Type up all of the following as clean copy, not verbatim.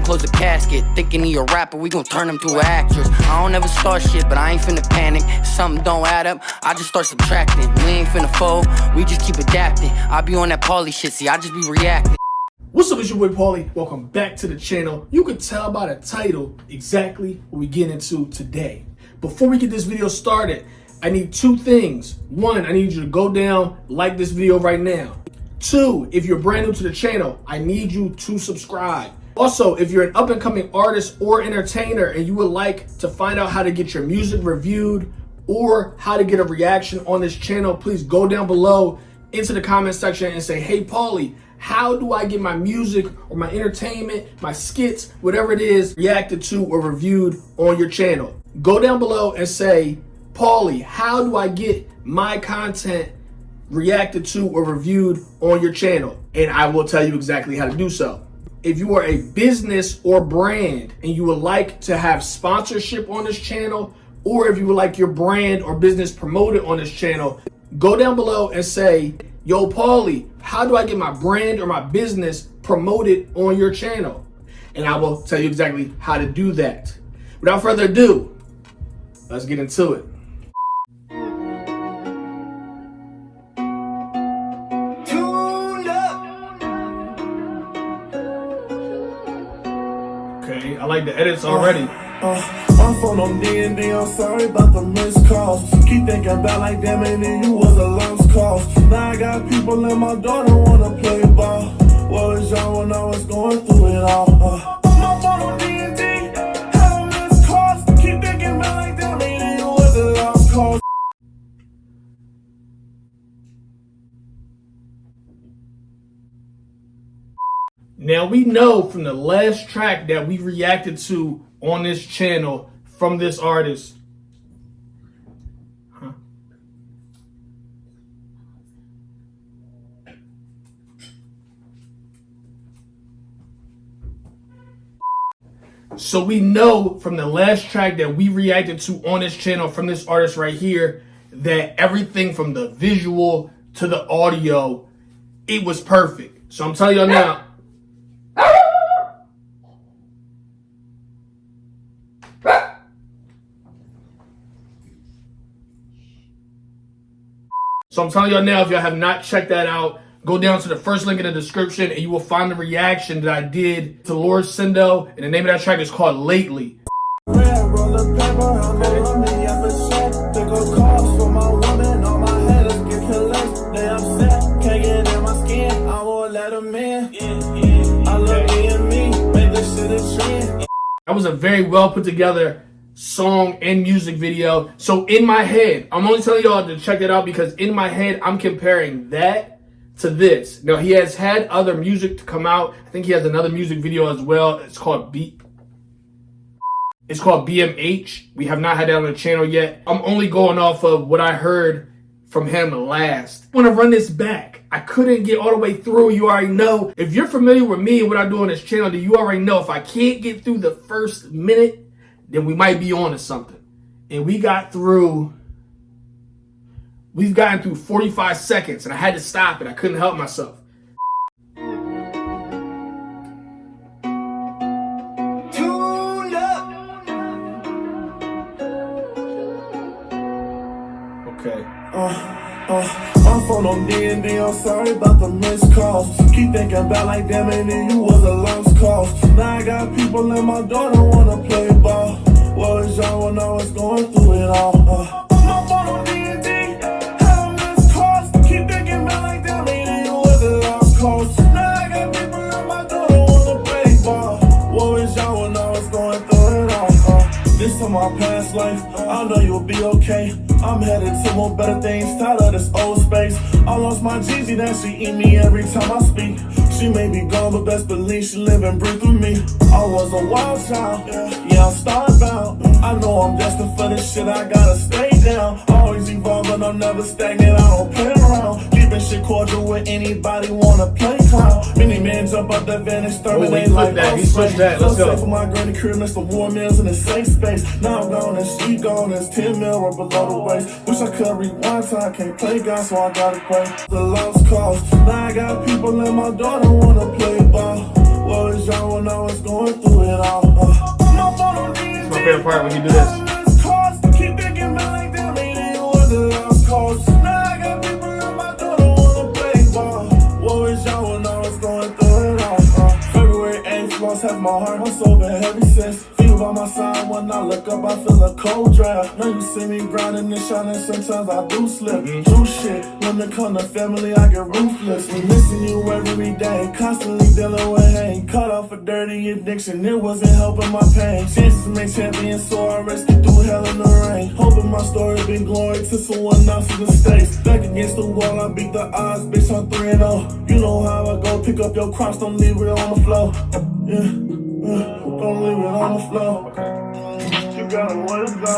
and close the casket. Thinking he a rapper, we gon' turn him to an actress. I don't ever start shit, but I ain't finna panic. If something don't add up, I just start subtracting. We ain't finna fold, we just keep adapting. I be on that Paulie shit, see, I just be reacting. What's up, it's your boy Paulie. Welcome back to the channel. You can tell by the title exactly what we get into today. Before we get this video started, I need two things. One, I need you to go down, like this video right now. Two, if you're brand new to the channel, I need you to subscribe. Also, if you're an up-and-coming artist or entertainer and you would like to find out how to get your music reviewed or how to get a reaction on this channel, please go down below into the comment section and say, hey Paulie, how do I get my music or my entertainment, my skits, whatever it is, reacted to or reviewed on your channel? Go down below and say, Paulie, how do I get my content reacted to or reviewed on your channel? And I will tell you exactly how to do so. If you are a business or brand and you would like to have sponsorship on this channel, or if you would like your brand or business promoted on this channel, go down below and say, yo Paulie, how do I get my brand or my business promoted on your channel? And I will tell you exactly how to do that. Without further ado, let's get into it. Okay, I like the edits already. My phone on D&D, I'm sorry about the missed calls. Keep thinking about like damn it, and you was a lost cause. Now I got people in my door that wanna play ball. What was y'all when I was going through it all? My phone on D&D, had missed calls. Keep thinking about like damn it, and you was a lost cause. Now we know from the last track that we reacted to on this channel from this artist. So we know from the last track that we reacted to on this channel from this artist right here that everything from the visual to the audio, it was perfect. So I'm telling y'all now, if y'all have not checked that out, go down to the first link in the description and you will find the reaction that I did to LordxSindo, and the name of that track is called Lately. That was a very well put together song and music video. So in my head, I'm only telling y'all to check it out because in my head I'm comparing that to this. Now he has had other music to come out. I think he has another music video as well. It's called BMH. We have not had that on the channel yet. I'm only going off of what I heard from him last. I want to run this back. I couldn't get all the way through. You already know. If you're familiar with me and what I do on this channel, then you already know if I can't get through the first minute, then we might be on to something. And we've gotten through 45 seconds and I had to stop it. I couldn't help myself. Okay. My phone on D&D, I'm sorry about the missed calls. Keep thinking about like damn it, and you was a lost cause. Now I got people in my door that wanna play ball. What was y'all when I was going through it all? My phone on D&D, had missed calls. Keep thinking about like damn it, and you was a lost cause. Now I got people in my door that wanna play ball. What was y'all when I was going through it all? This is my past life, I know you'll be okay. I'm headed to more better things, tired of this old space. I lost my Jeezy, that she eat me every time I speak. She may be gone, but best believe she live and breathe through me. I was a wild child, yeah, I'm starbound. I know I'm destined for this shit, I gotta stay down. Always evolving, I'm never stagnant, I don't play around. Keeping shit cordial with anybody wanna play clown. Many men jump out that van and exterminate like he switched that. Let's go. For my granny crib next to war mills in a safe space. Now I'm gone and she gone, there's 10 mil or below the waist. Wish I could rewind time, can't play God, so I gotta pray. The lost cause. Now I got people in my door that wanna play ball. What was young when I was going through it all? My phone on It's my favorite part when you do this. Keep thinking back like that, maybe it was a lost cause. Now I got people in my door that wanna play ball. What was young when I was going through it all? February 8th, lost half my heart, my soul been heavy since. Feel by my side when I look up, I feel a cold draft. Now you see me grinding and shining, sometimes I do slip. Do shit, when it come to family, I get ruthless. We missing you every day, constantly dealing with hate. Cut off a dirty addiction, it wasn't helping my pain. Chances to make champions, so I risked it through hell in the rain. Hoping my story bring glory to someone else's mistakes. Back against the wall, I beat the odds, bitch, I'm 3-0. You know how I go, pick up your cross, don't leave it on the floor. Don't leave it on the floor. You gotta let it go.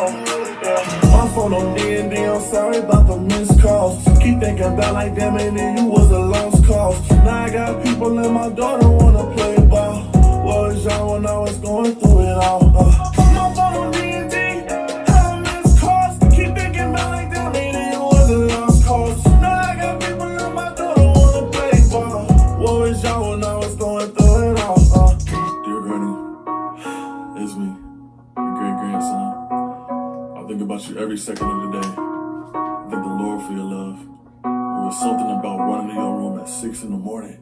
My phone on D&D, I'm sorry about the missed calls. Keep thinking about like damn it, you was a lost cause. Now I got people in my door that wanna play ball. What was young when I was going through it all? My phone on D&D, I missed calls. Keep thinking about like damn it, you was a lost cause. Now I got people in my door that wanna play ball. What was young when I was going through it all? Dear Granny, it's me, your great-grandson. I think about you every second of the day. I thank the Lord for your love. There was something about running to your room at 6 in the morning,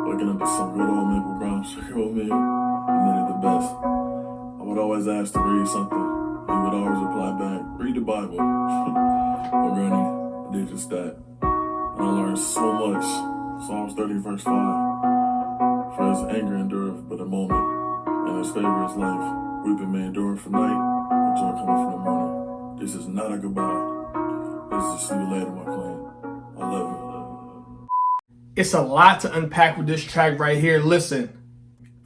waking up to some good old maple brown sugar oatmeal. You made it the best. I would always ask to read something. You would always reply back, read the Bible. Well, Granny, I did just that. And I learned so much. Psalms 30 verse 5. For his anger endureth but a moment, and his favor is life. Weeping may endure for night, but joy cometh from the morning. This is not a goodbye. This is a see you later, my queen. I love you. It's a lot to unpack with this track right here. Listen,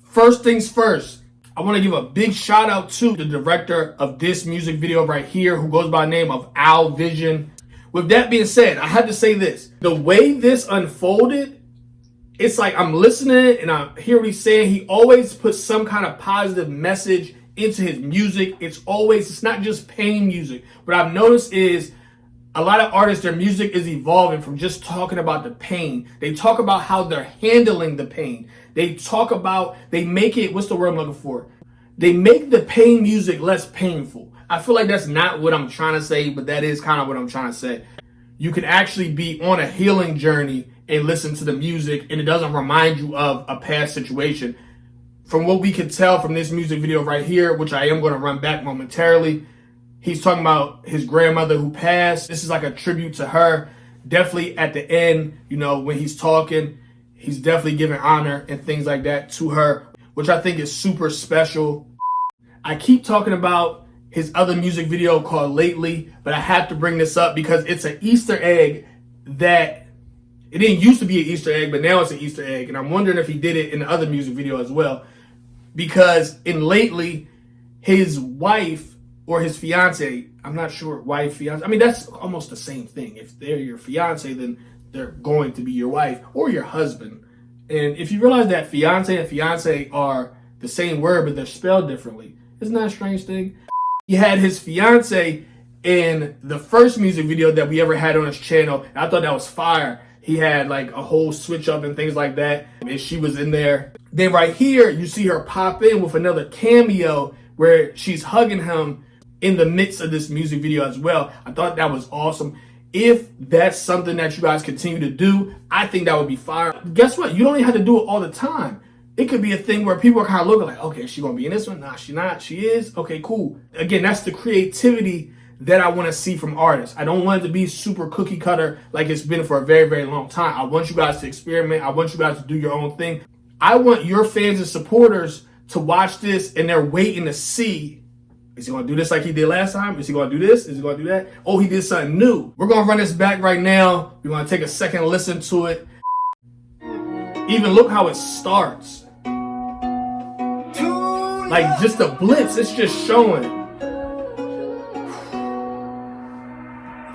first things first, I want to give a big shout out to the director of this music video right here, who goes by the name of Al Vision. With that being said, I had to say this. The way this unfolded, it's like I'm listening and I hear what he's saying. He always puts some kind of positive message into his music. It's not just pain music. What I've noticed is a lot of artists, their music is evolving from just talking about the pain. They talk about how they're handling the pain. They make it, what's the word I'm looking for? They make the pain music less painful. I feel like that's not what I'm trying to say, but that is kind of what I'm trying to say. You can actually be on a healing journey and listen to the music, and it doesn't remind you of a past situation. From what we could tell from this music video right here, which I am going to run back momentarily, he's talking about his grandmother who passed. This is like a tribute to her. Definitely at the end, you know, when he's talking, he's definitely giving honor and things like that to her, which I think is super special. I keep talking about his other music video called Lately, but I have to bring this up because it's an Easter egg that, it didn't used to be an Easter egg, but now it's an Easter egg. And I'm wondering if he did it in the other music video as well. Because in Lately, his wife or his fiance, I'm not sure, wife, fiance, I mean, that's almost the same thing. If they're your fiance, then they're going to be your wife or your husband. And if you realize that fiance and fiance are the same word, but they're spelled differently, isn't that a strange thing? He had his fiance in the first music video that we ever had on his channel. And I thought that was fire. He had like a whole switch up and things like that. And she was in there. Then right here, you see her pop in with another cameo where she's hugging him in the midst of this music video as well. I thought that was awesome. If that's something that you guys continue to do, I think that would be fire. Guess what? You don't even have to do it all the time. It could be a thing where people are kind of looking like, okay, is she going to be in this one? Nah, she not. She is? Okay, cool. Again, that's the creativity that I want to see from artists. I don't want it to be super cookie cutter like it's been for a very, very long time. I want you guys to experiment. I want you guys to do your own thing. I want your fans and supporters to watch this and they're waiting to see, is he going to do this like he did last time? Is he going to do this? Is he going to do that? Oh, he did something new. We're going to run this back right now. We're going to take a second to listen to it. Even look how it starts. Like just the blitz, it's just showing.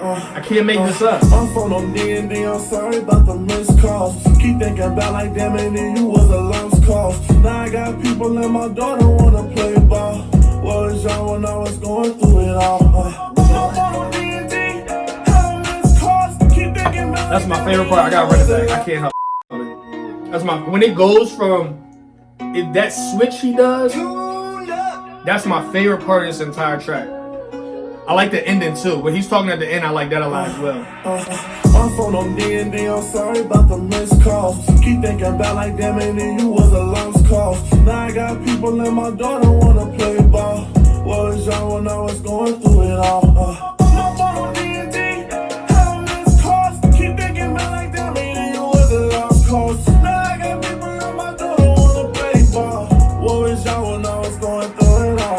I can't make this up. My phone on D&D, I'm sorry about the missed calls. Keep thinking about like damn it, you was a lost cause. Now I got people in my door that wanna play ball. What was young when I was going through it all? My phone on D&D, I missed calls. Keep thinking about That's my favorite part. I gotta run it back. I can't help it. That's my, when it goes from that switch he does, that's my favorite part of this entire track. I like the ending too. When he's talking at the end, I like that a lot as well. My phone on D&D, I'm sorry about the missed calls. Keep thinking about like damn it, you was a lost cause. Now I got people in my door that wanna play ball. What was y'all when I was going through it all? My phone on D&D, how missed calls. Keep thinking about like damn it, you was a lost cause. Now I got people in my door that wanna play ball. What was y'all when I was going through it all?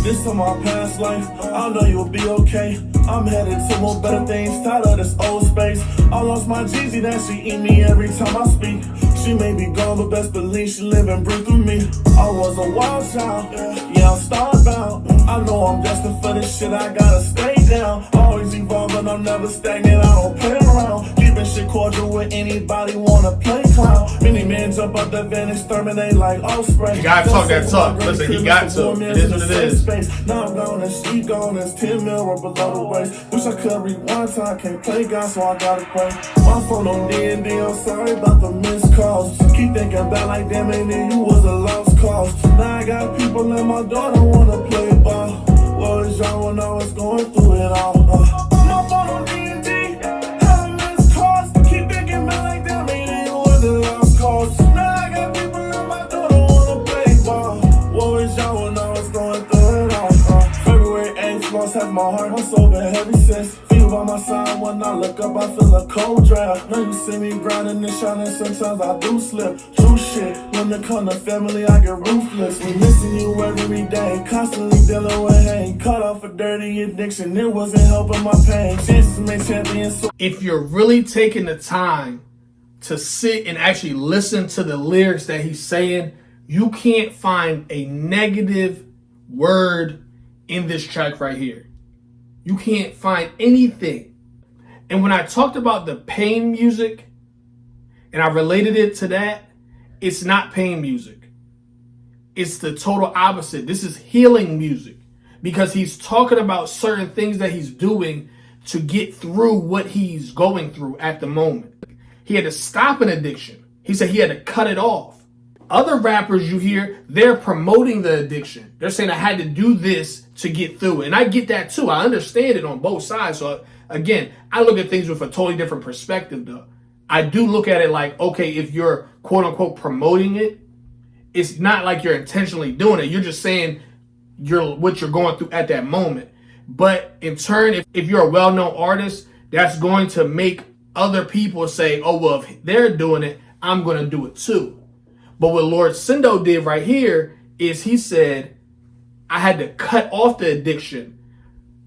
This is my past life, I know you'll be okay. I'm headed to more better things, tired of this old space. I lost my Jeezy, that she eat me every time I speak. She may be gone, but best believe she live and breathe through me. I was a wild child, yeah, I'm starbound. I know I'm destined for this shit, I gotta stay down. Always evolving, I'm never stagnant, I don't play around. Keeping shit cordial with anybody wanna play clown. Many men jump up the van, exterminate like Osprey. You gotta talk that talk. Listen, he got to. It is what it is. Now I'm gone and she gone, it's 10 mil or below the waist. Wish I could rewind time, can't play God, so I gotta pray. My phone on D&D, I'm sorry about the missed calls. Keep thinking about like damn it, you was a lost cause. Now I got people in my door that wanna play ball. What was y'all when I was going through it all? My phone on D&D, how missed calls. Keep thinking about like damn it, you was a lost cause. Now I got people in my door that wanna play ball. What was y'all when I was going through it all? February 8th, lost half my heart, my soul been heavy since. Feel by my side when I look up, I feel a cold draft. Now you see me grinding and shining, sometimes I do slip. True shit, when it come to family, I get ruthless. We missing you every day, constantly dealing with hate. Caught off a dirty addiction, it wasn't helping my pain. Chances made champions. So if you're really taking the time to sit and actually listen to the lyrics that he's saying, you can't find a negative word in this track right here. You can't find anything. And when I talked about the pain music and I related it to that, it's not pain music. It's the total opposite. This is healing music because he's talking about certain things that he's doing to get through what he's going through at the moment. He had to stop an addiction. He said he had to cut it off. Other rappers you hear, they're promoting the addiction. They're saying I had to do this to get through it. And I get that too. I understand it on both sides. So again, I look at things with a totally different perspective though. I do look at it like, okay, if you're quote unquote promoting it, it's not like you're intentionally doing it. You're just saying what you're going through at that moment. But in turn, if you're a well-known artist, that's going to make other people say, oh, well, if they're doing it, I'm going to do it too. But what LordxSindo did right here is he said, I had to cut off the addiction.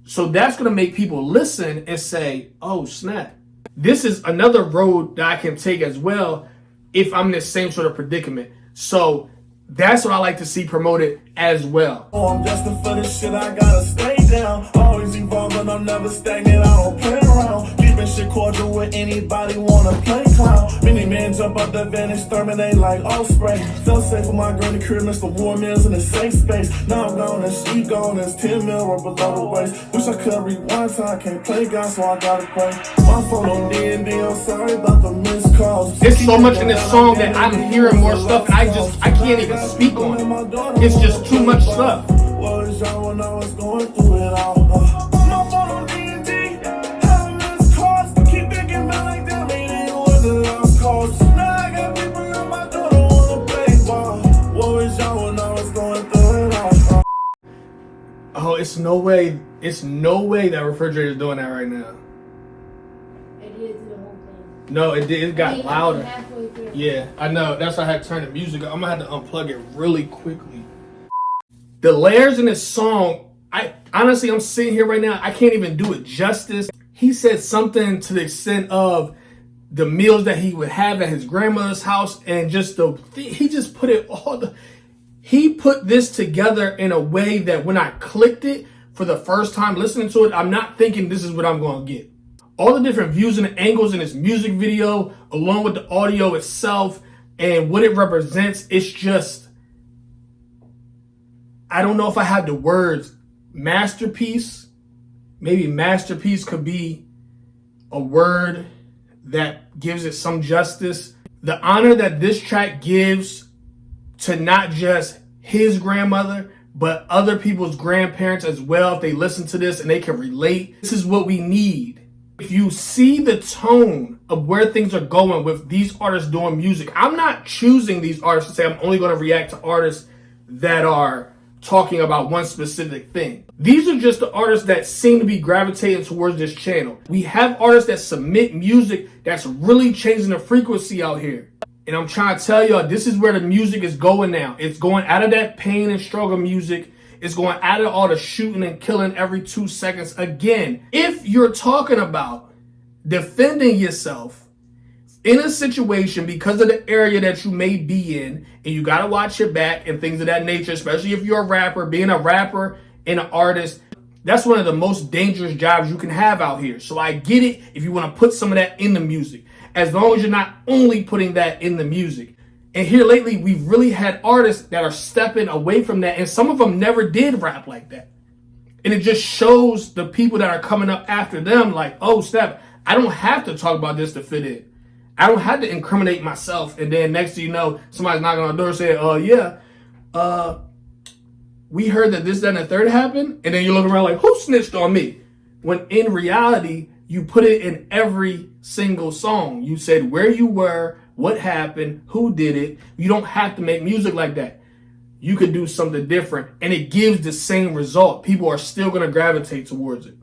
So that's going to make people listen and say, oh, snap. This is another road that I can take as well if I'm in the same sort of predicament. So that's what I like to see promoted as well. Oh, I'm destined for this shit, I gotta stay down. Always evolving, I'm never stagnant, I don't play around. Keeping shit cordial with anybody wanna play clown. Many men jump up the van, exterminate like Osprey. Felt safe for my granny crib, Mr. War Mills in a safe space. Now I'm gone and she gone, it's 10 mil or below the waist. Wish I could rewind time, can't play God, so I gotta pray. My phone on D&D, I'm sorry about the missed calls. There's so much in this song that I'm hearing more stuff and I can't even speak on it. It's just too much stuff. What was y'all when I was going through it all? My phone on D&D, how missed calls. Keep thinking about like that, maybe it was a lost cause. Now I got people in my door that wanna play ball. What was y'all when I was going through it all? Oh, it's no way that refrigerator is doing that right now. It did the whole thing. No, it did. It got louder. Halfway through. Yeah, I know. That's why I had to turn the music up. I'm gonna have to unplug it really quickly. The layers in this song, I'm sitting here right now, I can't even do it justice. He said something to the extent of the meals that he would have at his grandmother's house and just he just put it he put this together in a way that when I clicked it for the first time listening to it, I'm not thinking this is what I'm gonna get. All the different views and angles in this music video, along with the audio itself and what it represents, it's just, I don't know if I have the words masterpiece. Maybe masterpiece could be a word that gives it some justice. The honor that this track gives to not just his grandmother, but other people's grandparents as well, if they listen to this and they can relate. This is what we need. If you see the tone of where things are going with these artists doing music, I'm not choosing these artists to say I'm only going to react to artists that are talking about one specific thing. These are just the artists that seem to be gravitating towards this channel. We have artists that submit music that's really changing the frequency out here. And I'm trying to tell y'all, this is where the music is going now. It's going out of that pain and struggle music. It's going out of all the shooting and killing every 2 seconds. Again, if you're talking about defending yourself in a situation because of the area that you may be in, and you got to watch your back and things of that nature, especially if you're a rapper, being a rapper and an artist, that's one of the most dangerous jobs you can have out here. So I get it if you want to put some of that in the music, as long as you're not only putting that in the music. And here lately, we've really had artists that are stepping away from that, and some of them never did rap like that. And it just shows the people that are coming up after them like, oh, snap, I don't have to talk about this to fit in. I don't have to incriminate myself. And then next thing you know, somebody's knocking on the door saying, we heard that this, that, and the third happened. And then you look around like, who snitched on me? When in reality, you put it in every single song. You said where you were, what happened, who did it. You don't have to make music like that. You could do something different and it gives the same result. People are still going to gravitate towards it.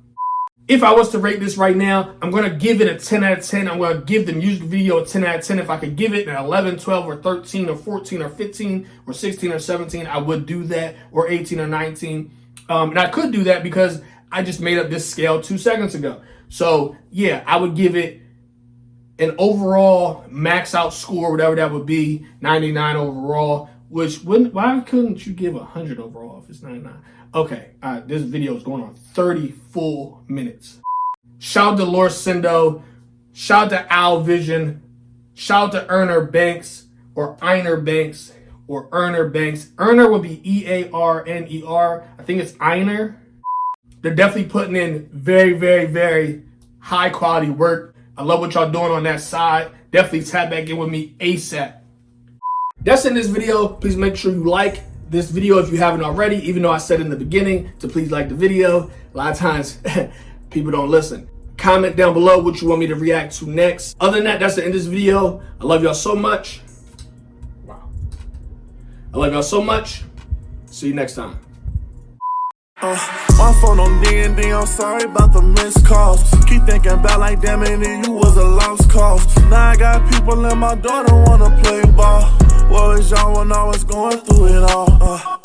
If I was to rate this right now, I'm going to give it a 10 out of 10. I'm going to give the music video a 10 out of 10. If I could give it an 11, 12, or 13, or 14, or 15, or 16, or 17, I would do that, or 18, or 19. And I could do that because I just made up this scale 2 seconds ago. So, yeah, I would give it an overall max out score, whatever that would be, 99 overall, which wouldn't, why couldn't you give 100 overall if it's 99? Okay, this video is going on 30 full minutes. Shout out to LordxSindo, shout out to Owl Vision, shout out to Erner Banks, or Einer Banks, or Erner Banks. Erner would be E-A-R-N-E-R. I think it's Einer. They're definitely putting in very, very, very high quality work. I love what y'all doing on that side. Definitely tap back in with me ASAP. That's in this video. Please make sure you like this video if you haven't already, even though I said in the beginning to please like the video. A lot of times people don't listen. Comment down below what you want me to react to next. Other than that, that's the end of this video. I love y'all so much. Wow. I love y'all so much. See you next time. My phone on D&D, I'm sorry about the missed calls. Keep thinking about like damn it, you was a lost cause. Now I got people in my door that wanna play ball. What was y'all when I was going through it all?